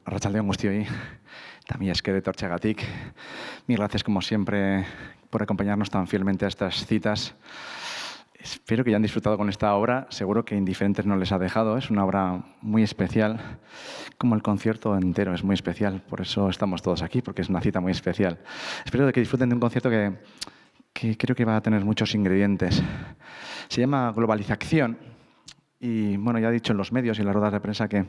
Arratsaldeon guztioi, eta mila esker etortzeagatik. Mil gracias, como siempre, por acompañarnos tan fielmente a estas citas. Espero que hayan disfrutado con esta obra. Seguro que indiferentes no les ha dejado. Es una obra muy especial, como el concierto entero es muy especial. Por eso estamos todos aquí, porque es una cita muy especial. Espero que disfruten de un concierto que creo que va a tener muchos ingredientes. Se llama Globalización. Y bueno, ya he dicho en los medios y en las ruedas de prensa que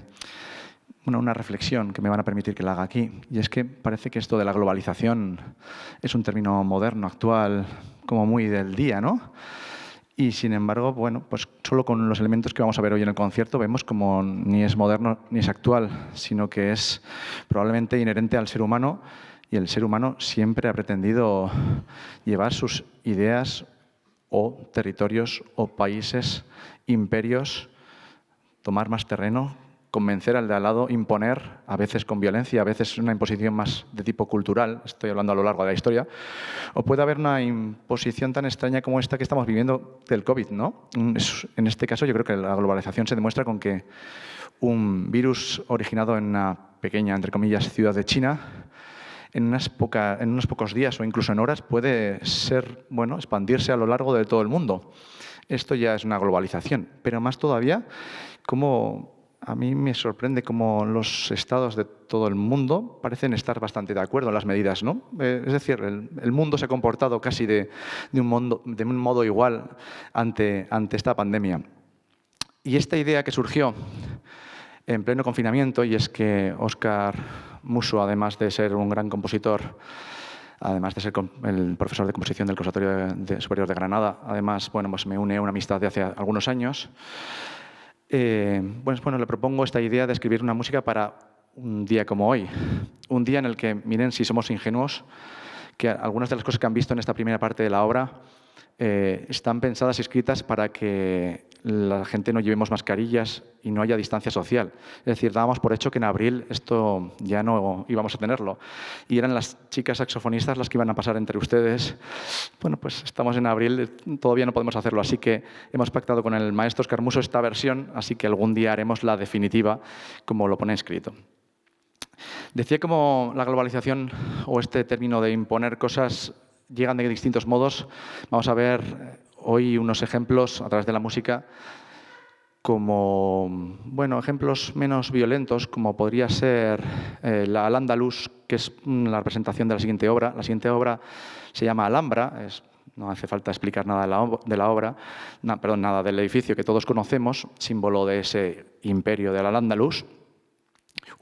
una reflexión que me van a permitir que la haga aquí, y es que parece que esto de la globalización es un término moderno, actual, como muy del día, ¿no? Y sin embargo, bueno, pues solo con los elementos que vamos a ver hoy en el concierto vemos como ni es moderno ni es actual, sino que es probablemente inherente al ser humano, y el ser humano siempre ha pretendido llevar sus ideas o territorios o países, imperios, tomar más terreno, convencer al de al lado, imponer, a veces con violencia, a veces una imposición más de tipo cultural, estoy hablando a lo largo de la historia, o puede haber una imposición tan extraña como esta que estamos viviendo del COVID, ¿no? En este caso yo creo que la globalización se demuestra con que un virus originado en una pequeña, entre comillas, ciudad de China, en unos pocos días o incluso en horas puede ser, bueno, expandirse a lo largo de todo el mundo. Esto ya es una globalización, pero más todavía, como a mí me sorprende cómo los estados de todo el mundo parecen estar bastante de acuerdo en las medidas, ¿no? Es decir, el mundo se ha comportado casi de un modo igual ante esta pandemia. Y esta idea que surgió en pleno confinamiento, y es que Óscar Musso, además de ser un gran compositor, además de ser el profesor de composición del Conservatorio Superior de Granada, además, bueno, pues me une una amistad de hace algunos años. Bueno, le propongo esta idea de escribir una música para un día como hoy. Un día en el que, miren si somos ingenuos, que algunas de las cosas que han visto en esta primera parte de la obra están pensadas y escritas para que la gente no llevemos mascarillas y no haya distancia social. Es decir, dábamos por hecho que en abril esto ya no íbamos a tenerlo. Y eran las chicas saxofonistas las que iban a pasar entre ustedes. Bueno, pues estamos en abril, todavía no podemos hacerlo, así que hemos pactado con el maestro Óscar Musso esta versión, así que algún día haremos la definitiva, como lo pone escrito. Decía como la globalización o este término de imponer cosas llegan de distintos modos. Vamos a ver hoy unos ejemplos a través de la música como, bueno, ejemplos menos violentos, como podría ser la Al-Ándalus, que es la representación de la siguiente obra. La siguiente obra se llama Alhambra, no hace falta explicar nada de la obra, nada del edificio que todos conocemos, símbolo de ese imperio del Al-Ándalus.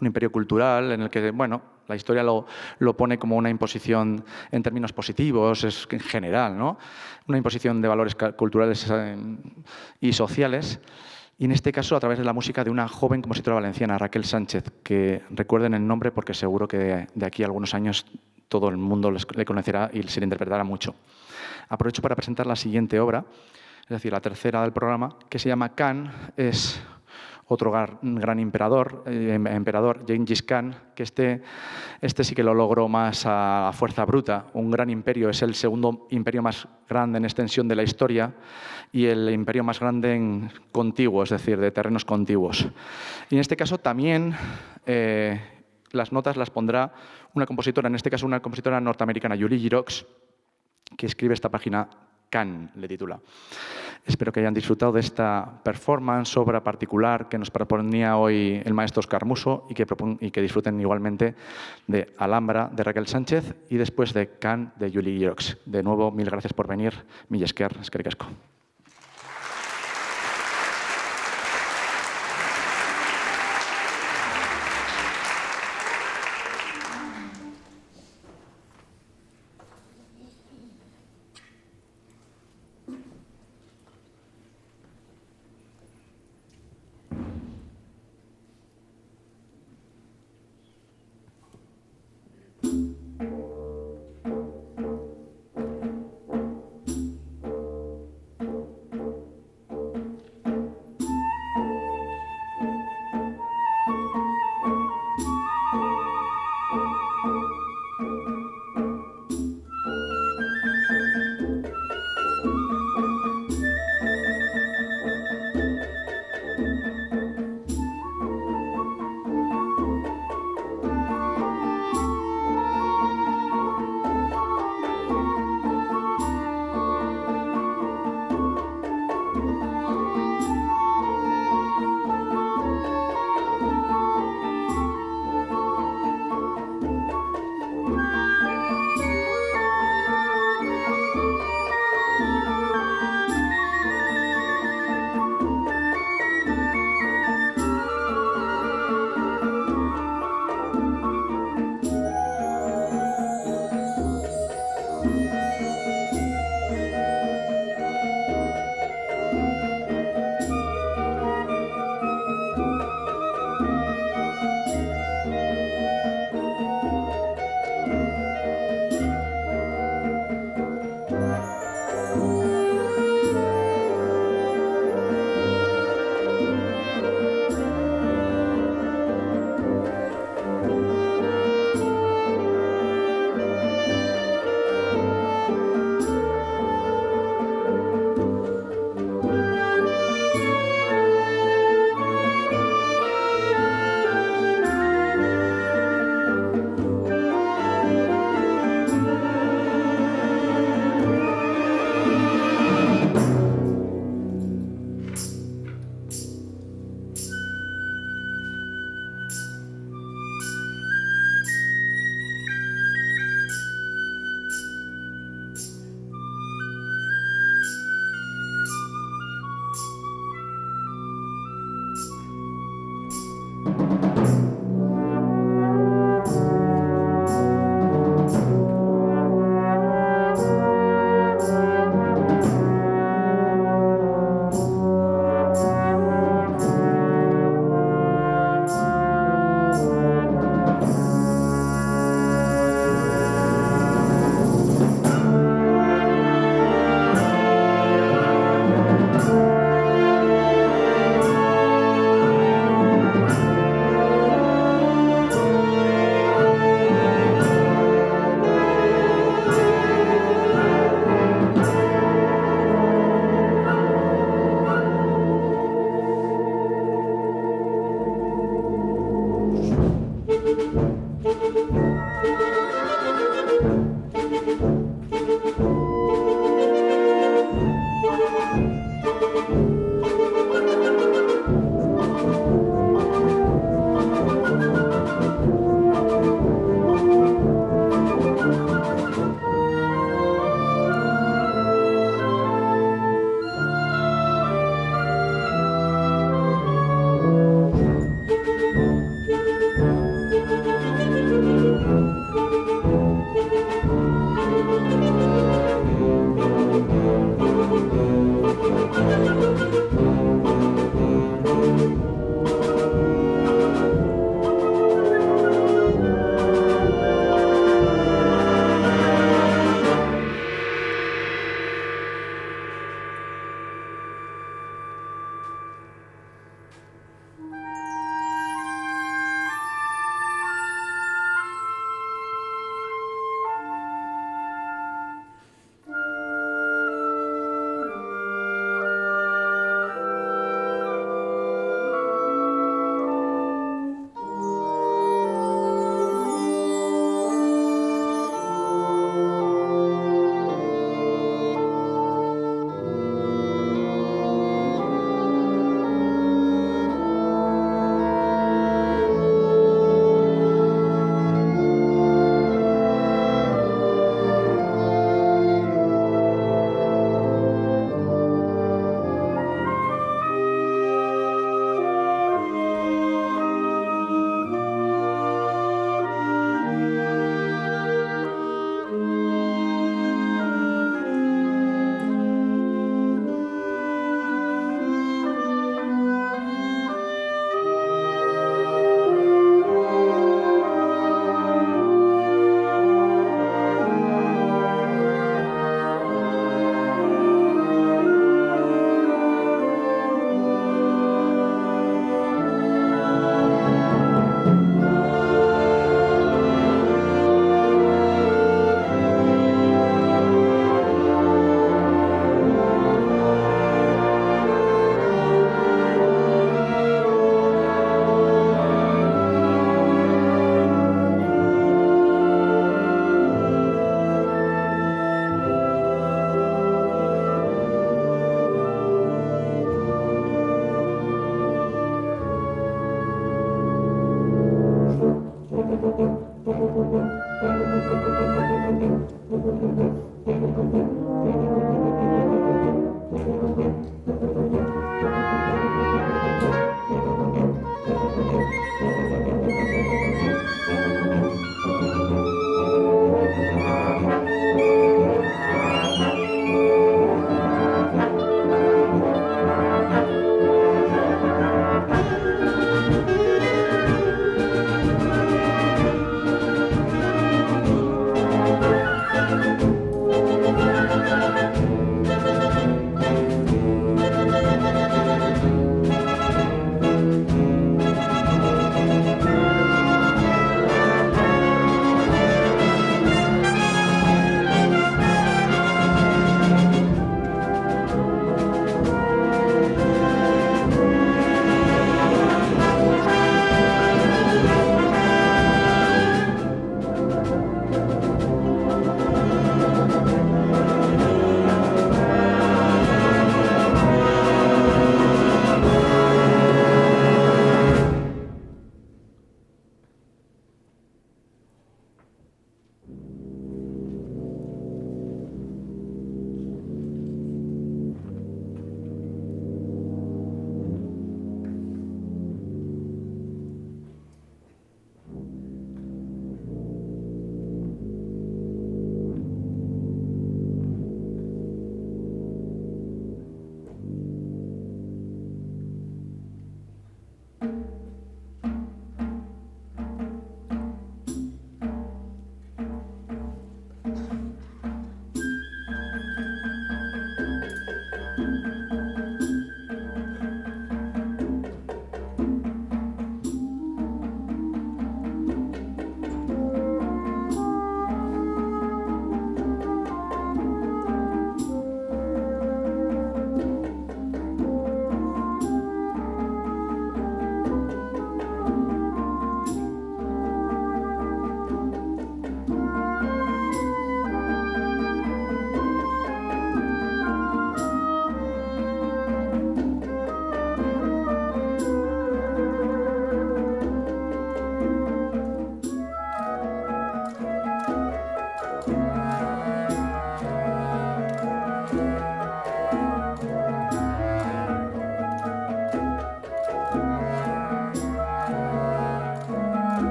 Un imperio cultural en el que, bueno, la historia lo pone como una imposición en términos positivos, es en general, ¿no? Una imposición de valores culturales y sociales. Y en este caso, a través de la música de una joven compositora valenciana, Raquel Sánchez, que recuerden el nombre porque seguro que de aquí a algunos años todo el mundo le conocerá y se le interpretará mucho. Aprovecho para presentar la siguiente obra, es decir, la tercera del programa, que se llama Khan. Es otro gran emperador, Gengis Khan, que este sí que lo logró más a fuerza bruta. Un gran imperio, es el segundo imperio más grande en extensión de la historia y el imperio más grande en contiguo, es decir, de terrenos contiguos. Y en este caso también las notas las pondrá una compositora, en este caso una compositora norteamericana, Julie Giroux, que escribe esta página, Khan, le titula. Espero que hayan disfrutado de esta performance, obra particular que nos proponía hoy el maestro Óscar Musso y que disfruten igualmente de Alhambra, de Raquel Sánchez, y después de Khan, de Julie Giroux. De nuevo, mil gracias por venir. Mila esker, eskerrik asko.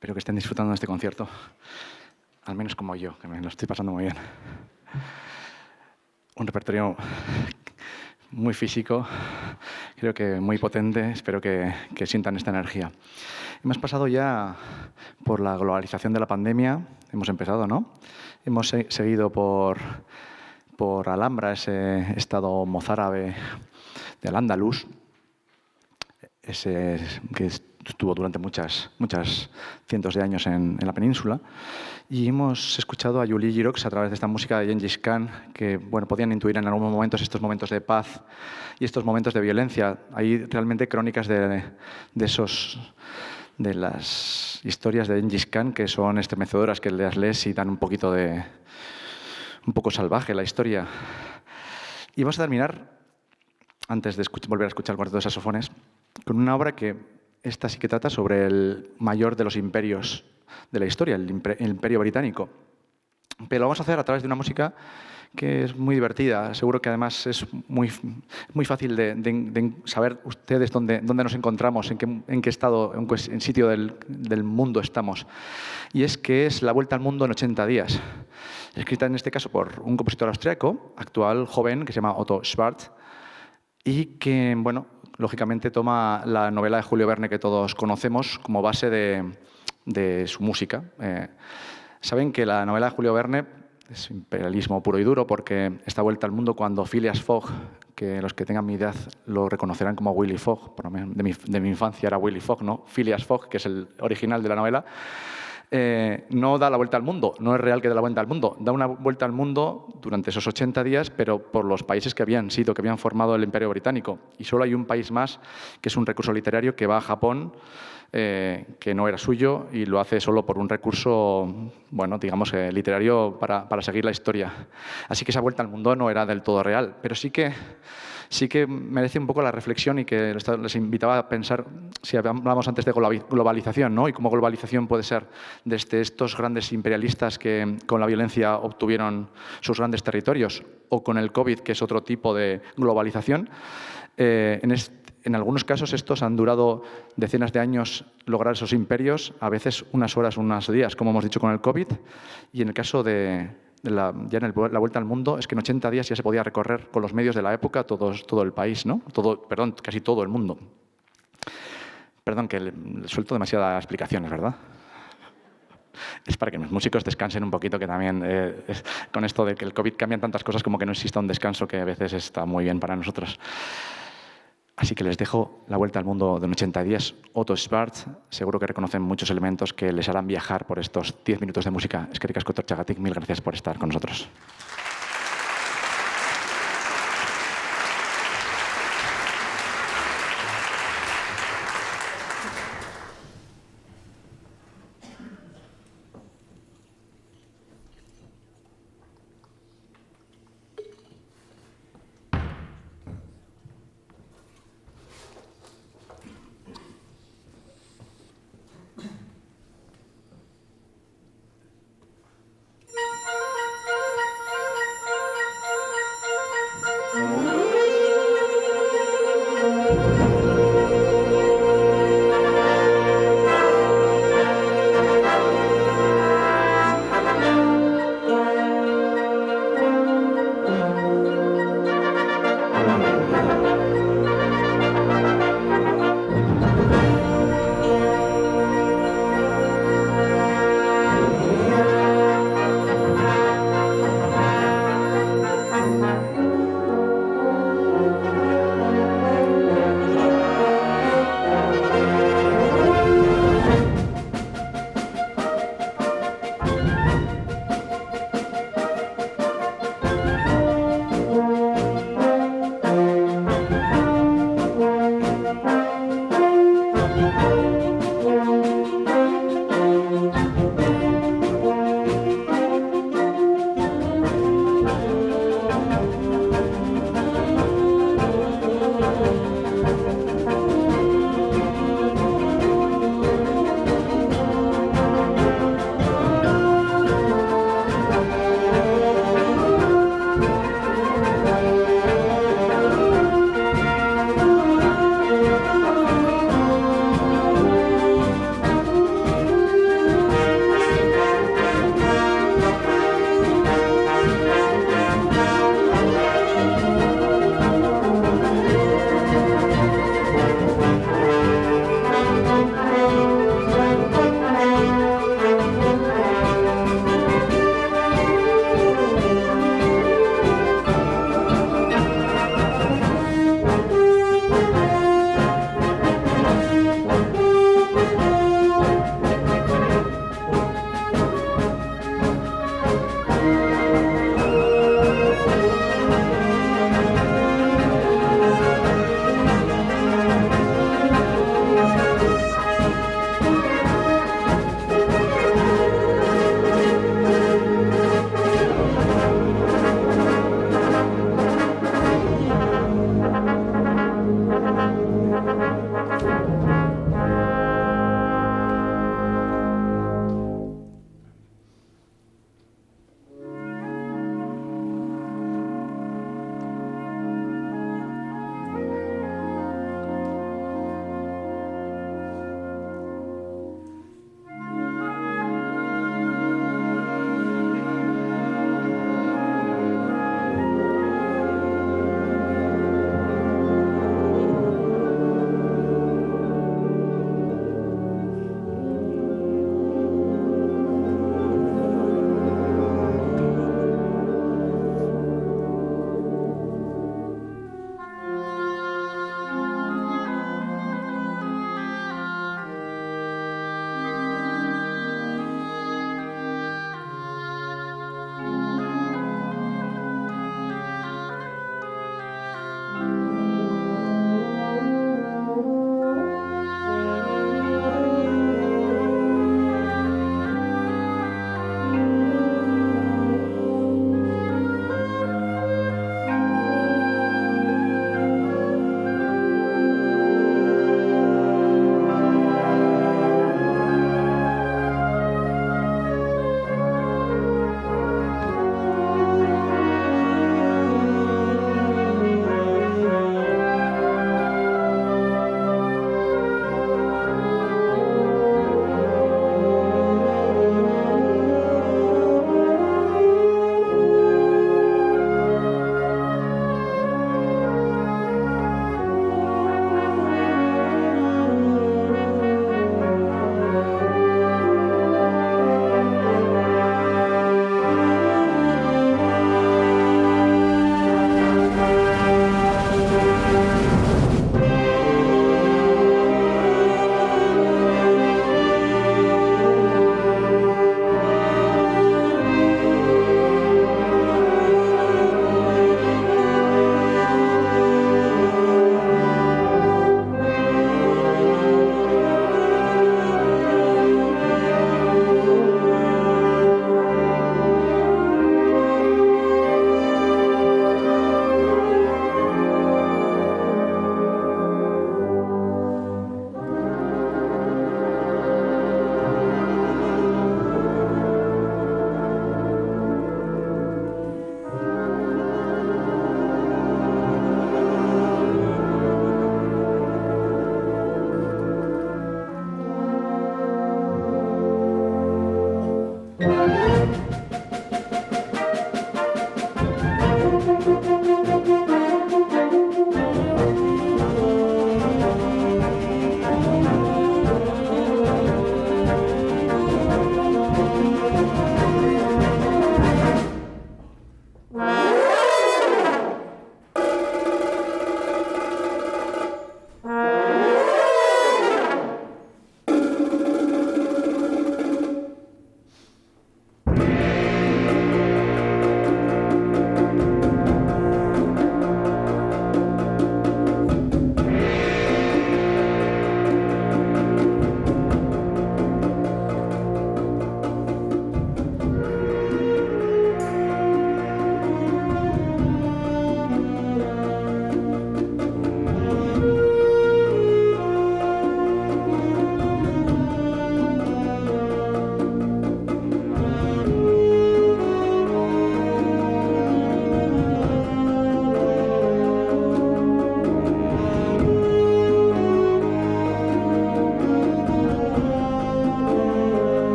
Espero que estén disfrutando de este concierto, al menos como yo, que me lo estoy pasando muy bien. Un repertorio muy físico, creo que muy potente, espero que sientan esta energía. Hemos pasado ya por la globalización de la pandemia, hemos empezado, ¿no? Hemos seguido por Alhambra, ese estado mozárabe del Andalus, ese que estuvo durante muchas cientos de años en la península, y hemos escuchado a Yuli Girox a través de esta música de Gengis Khan, que bueno, podían intuir en algunos momentos estos momentos de paz y estos momentos de violencia. Hay realmente crónicas de las historias de Gengis Khan que son estremecedoras, que las lees y dan un poco salvaje la historia. Y vamos a terminar, antes de volver a escuchar el Cuarteto de Saxofones, con una obra que esta sí que trata sobre el mayor de los imperios de la historia, el Imperio Británico. Pero lo vamos a hacer a través de una música que es muy divertida. Seguro que además es muy fácil de saber ustedes dónde nos encontramos, en qué estado, en sitio del mundo estamos. Y es que es La Vuelta al Mundo en 80 días. Escrita en este caso por un compositor austriaco, actual, joven, que se llama Otto Schwarz, y que, bueno, lógicamente toma la novela de Julio Verne que todos conocemos como base de su música. Saben que la novela de Julio Verne es imperialismo puro y duro, porque esta vuelta al mundo, cuando Phileas Fogg, que los que tengan mi edad lo reconocerán como Willy Fogg, por lo menos de mi infancia era Willy Fogg, ¿no? Phileas Fogg, que es el original de la novela, no da la vuelta al mundo, no es real que dé la vuelta al mundo, da una vuelta al mundo durante esos 80 días, pero por los países que habían formado el Imperio Británico. Y solo hay un país más, que es un recurso literario, que va a Japón, que no era suyo, y lo hace solo por un recurso, bueno, digamos, literario para seguir la historia. Así que esa vuelta al mundo no era del todo real, pero sí que merece un poco la reflexión, y que les invitaba a pensar, si hablábamos antes de globalización, ¿no? Y cómo globalización puede ser desde estos grandes imperialistas que con la violencia obtuvieron sus grandes territorios, o con el COVID, que es otro tipo de globalización. En algunos casos estos han durado decenas de años lograr esos imperios, a veces unas horas, unos días, como hemos dicho con el COVID, y en el caso de la vuelta al mundo, es que en 80 días ya se podía recorrer con los medios de la época todo el país, ¿no? Casi todo el mundo. Perdón, que le suelto demasiadas explicaciones, ¿verdad? Es para que los músicos descansen un poquito, que también con esto de que el COVID cambian tantas cosas, como que no exista un descanso, que a veces está muy bien para nosotros. Así que les dejo La Vuelta al Mundo de 80 días, Otto Schwarz. Seguro que reconocen muchos elementos que les harán viajar por estos 10 minutos de música. Eskerrik asko etortzeagatik, mil gracias por estar con nosotros.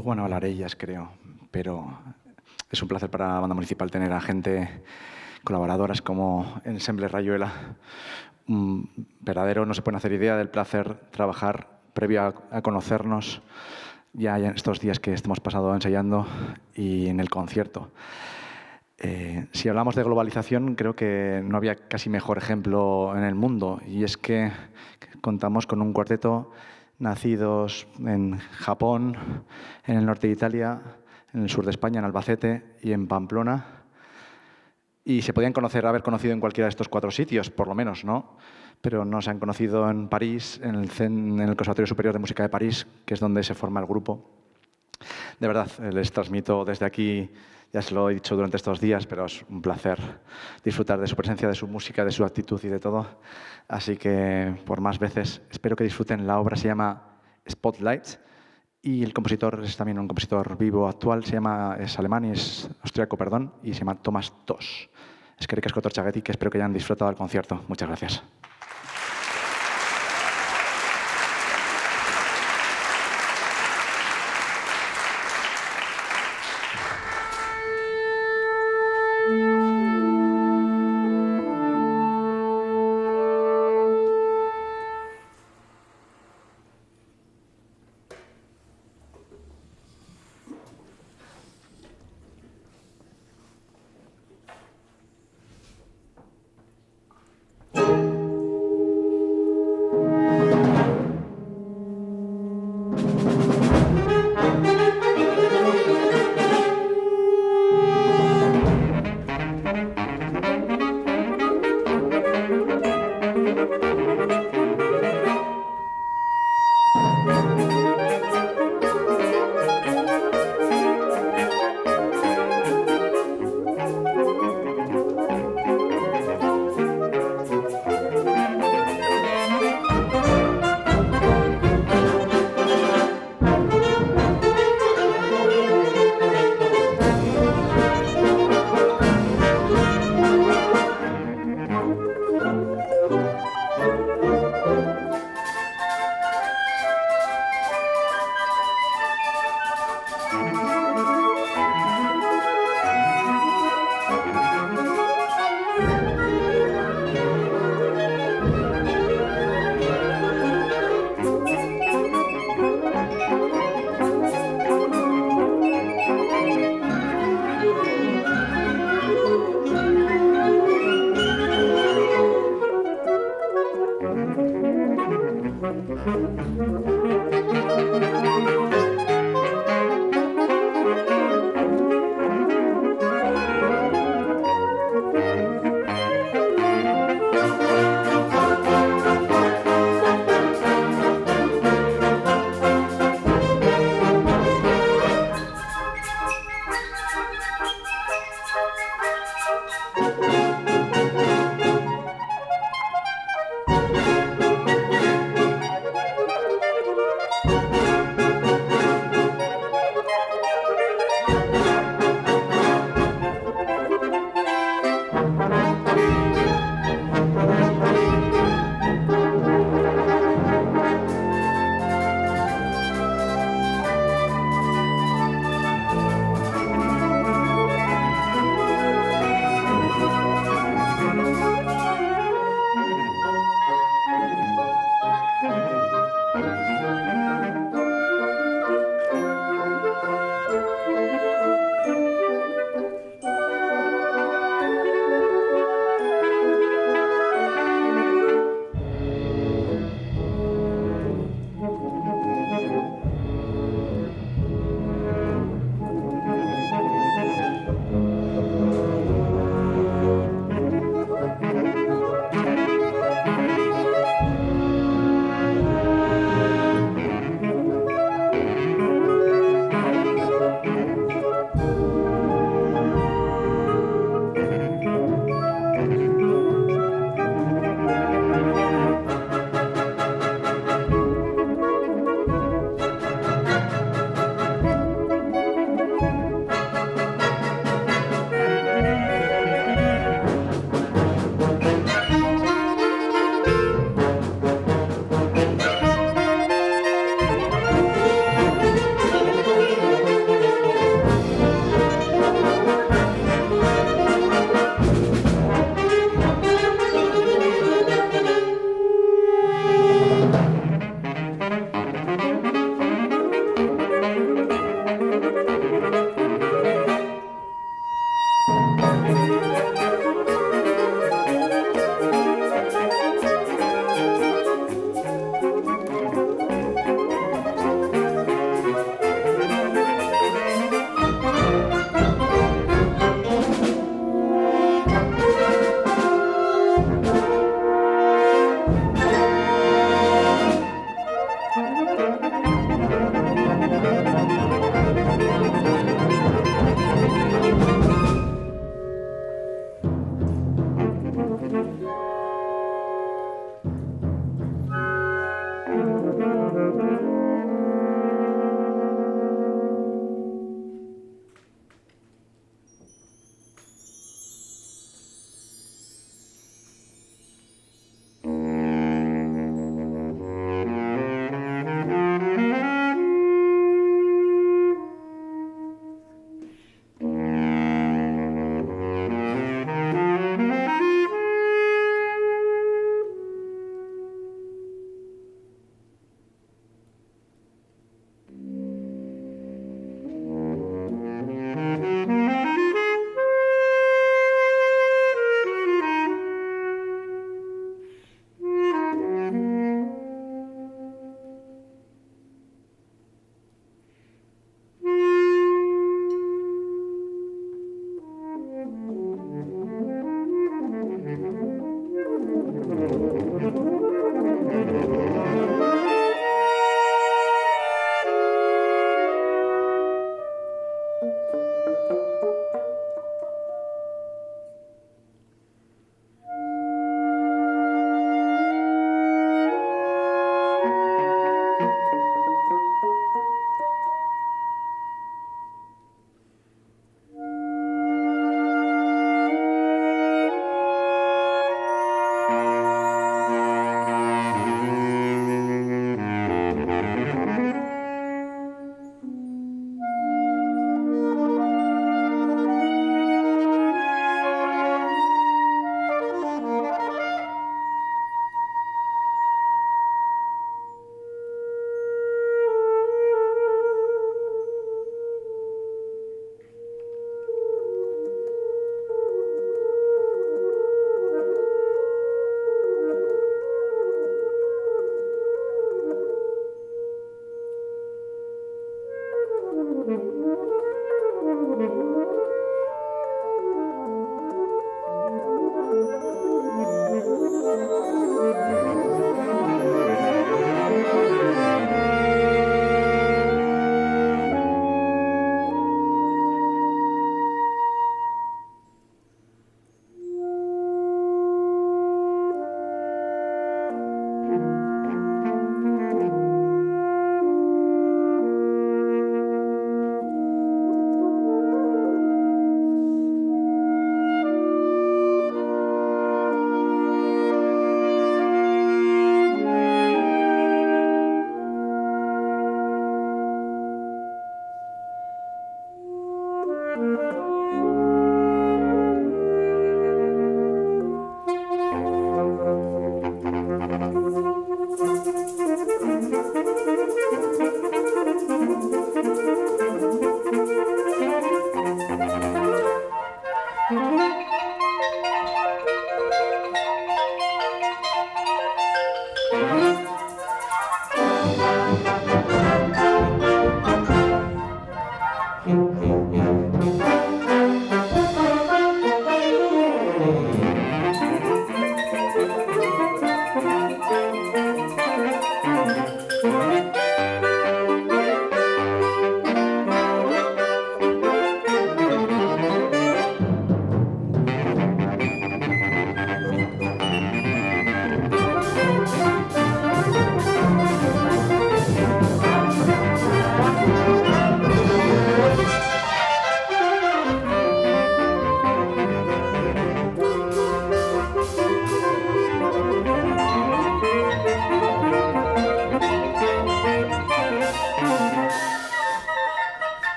luego van a Valarellas, creo, pero es un placer para la banda municipal tener a gente, colaboradoras como Ensemble Rayuela. Verdadero, no se pueden hacer idea del placer trabajar previo a conocernos ya en estos días que hemos pasado ensayando y en el concierto. Si hablamos de globalización, creo que no había casi mejor ejemplo en el mundo, y es que contamos con un cuarteto nacidos en Japón, en el norte de Italia, en el sur de España, en Albacete y en Pamplona, y se podían haber conocido en cualquiera de estos 4 sitios, por lo menos, ¿no? Pero no se han conocido en París, en el Conservatorio Superior de Música de París, que es donde se forma el grupo. De verdad, les transmito desde aquí, ya se lo he dicho durante estos días, pero es un placer disfrutar de su presencia, de su música, de su actitud y de todo. Así que, por más veces, espero que disfruten. La obra se llama Spotlight y el compositor es también un compositor vivo actual, es alemán y es austriaco, perdón, y se llama Thomas Tosch. Eskerrik asko tortxagatik, que espero que hayan disfrutado del concierto. Muchas gracias.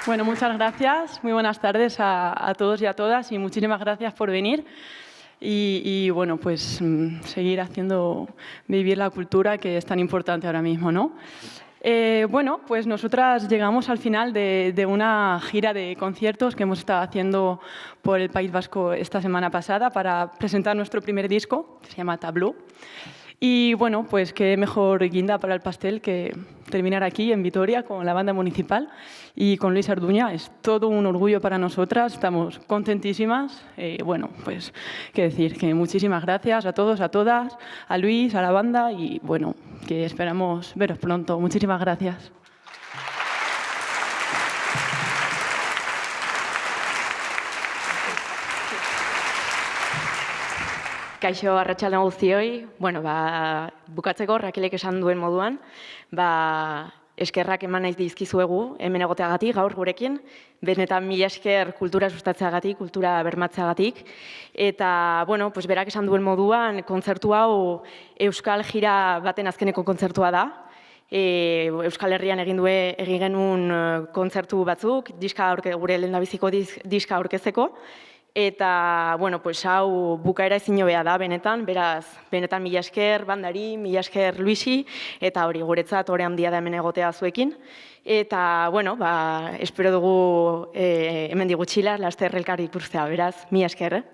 Bueno, muchas gracias. Muy buenas tardes a todos y a todas y muchísimas gracias por venir. Y bueno, pues seguir haciendo vivir la cultura que es tan importante ahora mismo, ¿no? Bueno, pues nosotras llegamos al final de una gira de conciertos que hemos estado haciendo por el País Vasco esta semana pasada para presentar nuestro primer disco, que se llama Tableau. Y bueno, pues qué mejor guinda para el pastel que terminar aquí en Vitoria con la banda municipal y con Luis Arduña. Es todo un orgullo para nosotras, estamos contentísimas. Bueno, pues qué decir, que muchísimas gracias a todos, a todas, a Luis, a la banda y bueno, que esperamos veros pronto. Muchísimas gracias. Kaixo, arratsalde on guztioi. Bueno, bukatzeko Rakelek esan duen moduan, eskerrak eman naiz dizkizuegu hemen egoteagatik gaur gurekin, benetan mila esker kultura sustatzeagatik, kultura bermatzeagatik eta bueno, pues berak esan duen moduan kontzertu hau Euskal Jira baten azkeneko kontzertua da. Euskal Herrian egin genuen kontzertu batzuk, gure lehendabiziko diska aurkezteko. Eta, bueno, pues hau bukaera ezin hobea da, benetan, beraz, benetan mila esker bandari, mila esker Luisi, eta hori guretzat ore handia da hemen egotea zuekin. Eta, bueno, espero dugu hemen digutxila, laster elkar ikustea, beraz, mila esker,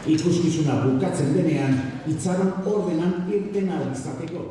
Ikuskizuna bukatzen denean, itxaron ordenan irten ahal izateko.